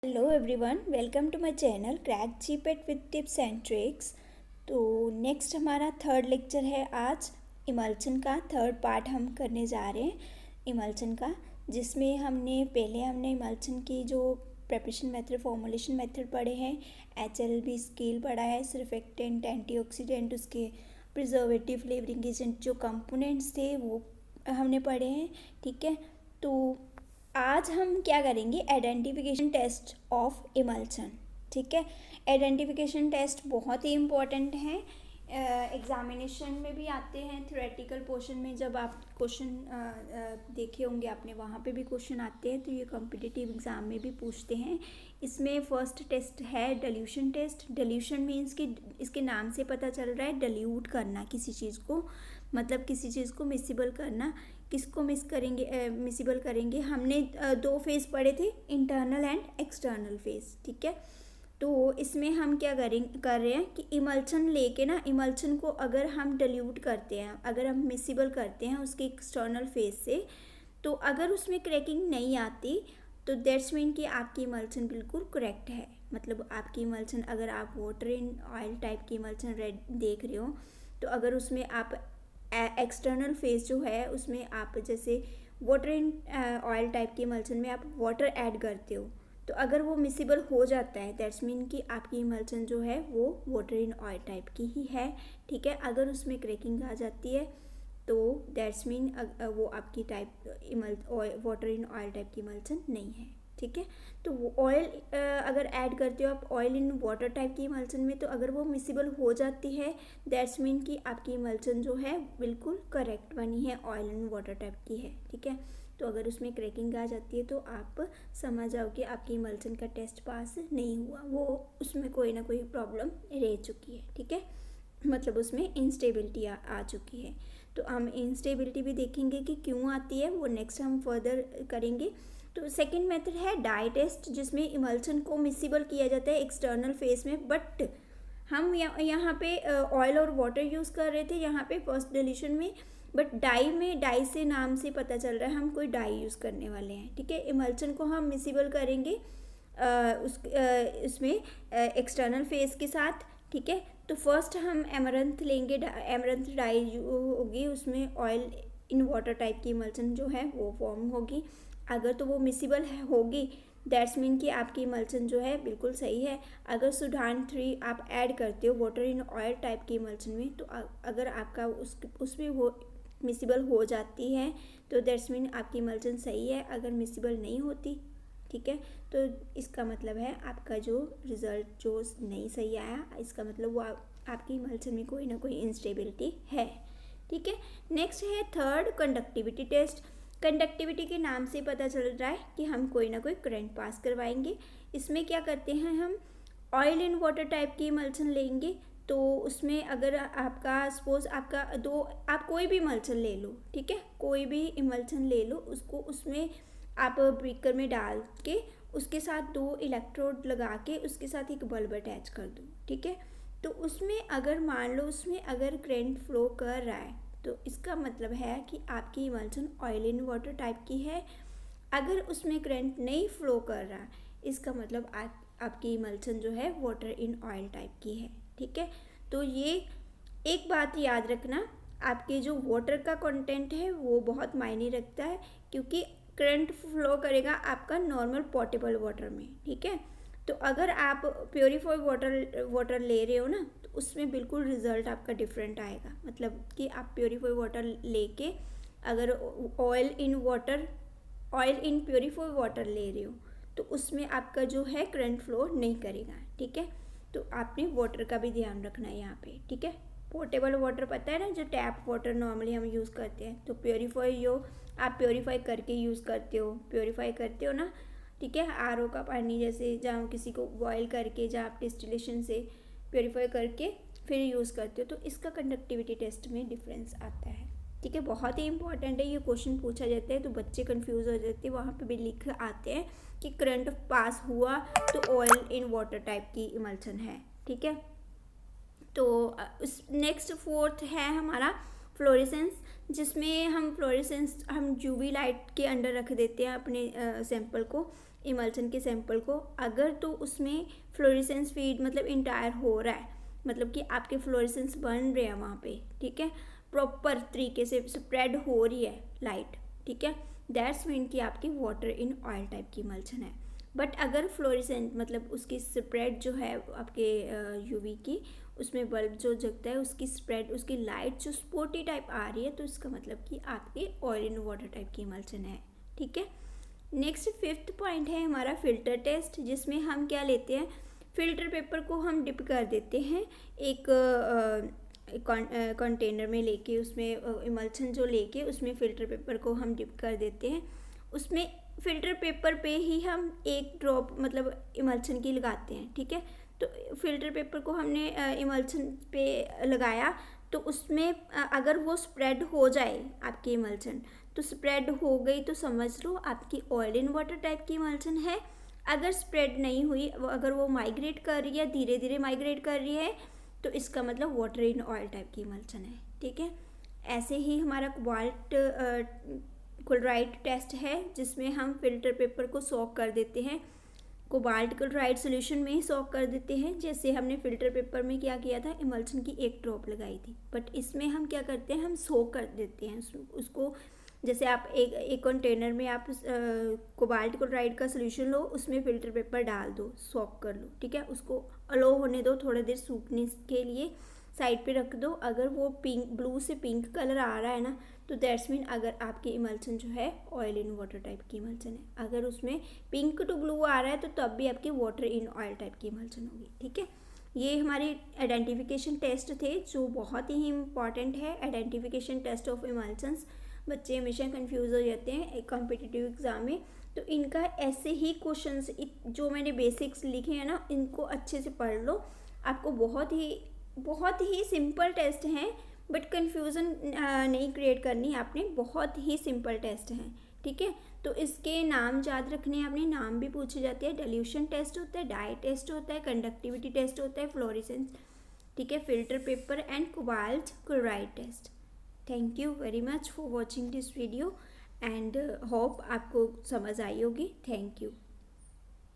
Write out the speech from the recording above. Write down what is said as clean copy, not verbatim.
Hello everyone, welcome to my channel crack GPAT with tips and tricks. तो next हमारा third lecture है आज emulsion का। Third part हम करने जा रहे हैं इमल्शन का, जिसमें हमने इमल्शन की जो प्रिपरेशन मेथड, फॉर्मुलेशन मेथड पढ़े हैं, HLB स्केल पढ़ा है, सर्फेक्टेंट, एंटीऑक्सीडेंट, उसके प्रिजर्वेटिव, फ्लेवरिंग एजेंट जो कंपोनेंट्स थे वो हमने पढ़े हैं। ठीक है, तो आज हम क्या करेंगे, आइडेंटिफिकेशन टेस्ट ऑफ इमल्शन। ठीक है, आइडेंटिफिकेशन टेस्ट बहुत ही इम्पोर्टेंट है, एग्जामिनेशन में भी आते हैं। थ्योरेटिकल पोर्शन में जब आप क्वेश्चन देखे होंगे आपने, वहाँ पे भी क्वेश्चन आते हैं, तो ये कॉम्पिटिटिव एग्ज़ाम में भी पूछते हैं। इसमें फर्स्ट टेस्ट है डिल्यूशन टेस्ट। डिल्यूशन मीन्स कि इसके नाम से पता चल रहा है डिल्यूट करना किसी चीज़ को, मतलब किसी चीज़ को मिसिबल करना। किसको मिसिबल करेंगे, हमने दो फेज़ पढ़े थे, इंटरनल एंड एक्सटर्नल फेज़। ठीक है, तो इसमें हम क्या कर रहे हैं कि इमल्शन लेके ना, इमल्शन को अगर हम डिल्यूट करते हैं, अगर हम मिसिबल करते हैं उसके एक्सटर्नल फेज से, तो अगर उसमें क्रैकिंग नहीं आती तो दैट्स मीन कि आपकी इमल्शन बिल्कुल करेक्ट है। मतलब आपकी इमल्शन, अगर आप वाटर इन ऑयल टाइप की इमल्शन रेड देख रहे हो, तो अगर उसमें आप एक्सटर्नल फेज जो है उसमें आप जैसे वाटर इन ऑयल टाइप की इमल्शन में आप वाटर ऐड करते हो, तो अगर वो मिसिबल हो जाता है दैट्स मीन कि आपकी इमल्शन जो है वो वाटर इन ऑयल टाइप की ही है। ठीक है, अगर उसमें क्रैकिंग आ जाती है तो दैट्स मीन वो आपकी वाटर इन ऑयल टाइप की इमल्शन नहीं है। ठीक है, तो वो ऑयल अगर ऐड करते हो आप ऑयल इन वाटर टाइप की इमल्शन में, तो अगर वो मिसिबल हो जाती है दैट्स मीन कि आपकी इमल्शन जो है बिल्कुल करेक्ट बनी है, ऑयल इन वाटर टाइप की है। ठीक है, तो अगर उसमें क्रैकिंग आ जाती है तो आप समझ जाओ कि आपकी इमल्शन का टेस्ट पास नहीं हुआ, वो उसमें कोई ना कोई प्रॉब्लम रह चुकी है। ठीक है, मतलब उसमें इंस्टेबिलिटी आ चुकी है। तो हम इंस्टेबिलिटी भी देखेंगे कि क्यों आती है, वो नेक्स्ट हम फर्दर करेंगे। तो सेकंड मेथड है डाई टेस्ट, जिसमें इमल्शन को मिसिबल किया जाता है एक्सटर्नल फेस में, बट हम यहाँ पे ऑयल और वाटर यूज़ कर रहे थे यहाँ पे फर्स्ट डिल्यूशन में, बट डाई से नाम से पता चल रहा है हम कोई डाई यूज़ करने वाले हैं। ठीक है, इमल्शन को हम मिसिबल करेंगे उसमें एक्सटर्नल फेस के साथ। ठीक है, तो फर्स्ट हम एमरंथ लेंगे, एमरंथ डाई होगी, उसमें ऑयल इन वाटर टाइप की इमल्शन जो है वो फॉर्म होगी। अगर तो वो मिसिबल होगी दैट्स मीन कि आपकी इमल्शन जो है बिल्कुल सही है। अगर सुडान 3 आप ऐड करते हो वाटर इन ऑयल टाइप की इमल्शन में, तो अगर आपका उसमें वो मिसिबल हो जाती है तो दैट्स मीन आपकी इमल्शन सही है। अगर मिसिबल नहीं होती, ठीक है, तो इसका मतलब है आपका जो रिज़ल्ट जो नहीं सही आया, इसका मतलब वो आपकी इमल्शन में कोई ना कोई इंस्टेबिलिटी है। ठीक है, नेक्स्ट है थर्ड कंडक्टिविटी टेस्ट। कंडक्टिविटी के नाम से पता चल रहा है कि हम कोई ना कोई करंट पास करवाएंगे। इसमें क्या करते हैं, हम ऑयल इन वाटर टाइप की इमल्शन लेंगे, तो उसमें अगर आपका सपोज आपका आप कोई भी इमल्शन ले लो, ठीक है, कोई भी इमल्शन ले लो, उसको उसमें आप ब्रेकर में डाल के उसके साथ 2 इलेक्ट्रोड लगा के उसके साथ एक बल्ब अटैच कर दो। ठीक है, तो उसमें अगर मान लो उसमें अगर करंट फ्लो कर रहा है, तो इसका मतलब है कि आपकी emulsion oil in water type की है। अगर उसमें करंट नहीं फ्लो कर रहा, इसका मतलब आपकी इमल्शन जो है वाटर इन ऑयल टाइप की है। ठीक है, तो ये एक बात याद रखना, आपके जो वाटर का कंटेंट है वो बहुत मायने रखता है, क्योंकि करंट फ्लो करेगा आपका नॉर्मल पोर्टेबल वाटर में। ठीक है, तो अगर आप प्योरीफाइड वाटर ले रहे हो ना, तो उसमें बिल्कुल रिजल्ट आपका डिफरेंट आएगा। मतलब कि आप प्योरीफाइड वाटर लेके अगर ऑयल इन प्योरीफाइड वाटर ले रहे हो, तो उसमें आपका जो है करंट फ्लो नहीं करेगा। ठीक है, तो आपने वाटर का भी ध्यान रखना है यहाँ पे। ठीक है, पोर्टेबल वाटर पता है ना, जो टैप वाटर नॉर्मली हम यूज़ करते हैं, तो आप प्योरीफाई करके यूज़ करते हो ना। ठीक है, आरओ का पानी जैसे जहाँ किसी को बॉयल करके, जहाँ आप डिस्टिलेशन से प्योरीफाई करके फिर यूज़ करते हो, तो इसका कंडक्टिविटी टेस्ट में डिफरेंस आता है। ठीक है, बहुत ही इंपॉर्टेंट है, ये क्वेश्चन पूछा जाता है तो बच्चे कंफ्यूज हो जाते हैं, वहाँ पे भी लिख आते हैं कि करंट पास हुआ तो ऑयल इन वाटर टाइप की इमल्शन है। ठीक है, तो उस नेक्स्ट फोर्थ है हमारा फ्लोरेसेंस, जिसमें हम यूवी लाइट के अंडर रख देते हैं अपने सैंपल को। इमल्सन के सैंपल को। अगर तो उसमें फ्लोरेसेंस फीड मतलब इंटायर हो रहा है, मतलब कि आपके फ्लोरेसेंस बन रहे हैं वहाँ पे, ठीक है, प्रॉपर तरीके से स्प्रेड हो रही है लाइट, ठीक है, दैट्स मीन कि आपकी वाटर इन ऑयल टाइप की इमल्सन है। बट अगर फ्लोरेसेंट मतलब उसकी स्प्रेड जो है आपके यूवी की, उसमें बल्ब जो जगता है उसकी स्प्रेड, उसकी लाइट जो स्पॉटी टाइप आ रही है, तो इसका मतलब कि आपके ऑयल इन वाटर टाइप की इमल्सन है, ठीक है। नेक्स्ट 5th पॉइंट है हमारा फिल्टर टेस्ट, जिसमें हम क्या लेते हैं, फिल्टर पेपर को हम डिप कर देते हैं एक कंटेनर में लेके, उसमें इमल्सन जो लेके उसमें फ़िल्टर पेपर को हम डिप कर देते हैं। उसमें फ़िल्टर पेपर पे ही हम एक ड्रॉप मतलब इमल्सन की लगाते हैं, ठीक है। तो फ़िल्टर पेपर को हमने इमल्सन पे लगाया, तो उसमें अगर वो स्प्रेड हो जाए आपकी इमल्सन, तो स्प्रेड हो गई तो समझ लो आपकी ऑयल इन वाटर टाइप की इमल्सन है। अगर स्प्रेड नहीं हुई, अगर वो माइग्रेट कर रही है, धीरे धीरे माइग्रेट कर रही है, तो इसका मतलब वाटर इन ऑयल टाइप की इमल्सन है, ठीक है। ऐसे ही हमारा कोबाल्ट क्लोराइड टेस्ट है, जिसमें हम फिल्टर पेपर को सोक कर देते हैं, कोबाल्ट क्लोराइड सोल्यूशन में ही सोक कर देते हैं। जैसे हमने फिल्टर पेपर में क्या किया था, इमल्सन की एक ड्रॉप लगाई थी, बट इसमें हम क्या करते हैं, हम सोक कर देते हैं उसको। जैसे आप एक कंटेनर में आप कोबाल्ट क्लोराइड का सोल्यूशन लो, उसमें फ़िल्टर पेपर डाल दो, सोक कर लो, ठीक है, उसको अलो होने दो थोड़ी देर सूखने के लिए, साइड पे रख दो। अगर वो पिंक, ब्लू से पिंक कलर आ रहा है ना, तो दैट्स मीन अगर आपकी इमल्सन जो है ऑयल इन वाटर टाइप की इमल्सन है। अगर उसमें पिंक टू ब्लू आ रहा है, तो तब भी आपकी वाटर इन ऑयल टाइप की इमल्सन होगी, ठीक है। ये हमारे आइडेंटिफिकेशन टेस्ट थे, जो बहुत ही इंपॉर्टेंट है, आइडेंटिफिकेशन टेस्ट ऑफ इमल्सन्स। बच्चे हमेशा कंफ्यूज हो जाते हैं एक कॉम्पिटिटिव एग्ज़ाम में, तो इनका ऐसे ही क्वेश्चंस जो मैंने बेसिक्स लिखे हैं ना, इनको अच्छे से पढ़ लो। आपको बहुत ही सिंपल टेस्ट हैं, बट कन्फ्यूज़न नहीं क्रिएट करनी आपने, बहुत ही सिंपल टेस्ट हैं, ठीक है। तो इसके नाम याद रखने हैं आपने, नाम भी पूछे जाते हैं। डिल्यूशन टेस्ट होता है, डाई टेस्ट होता है, कंडक्टिविटी टेस्ट होता है, फ्लोरेसेंस, ठीक है, filter paper and cobalt chloride test. Thank you very much for watching this video and hope आपको समझ आई होगी। Thank you.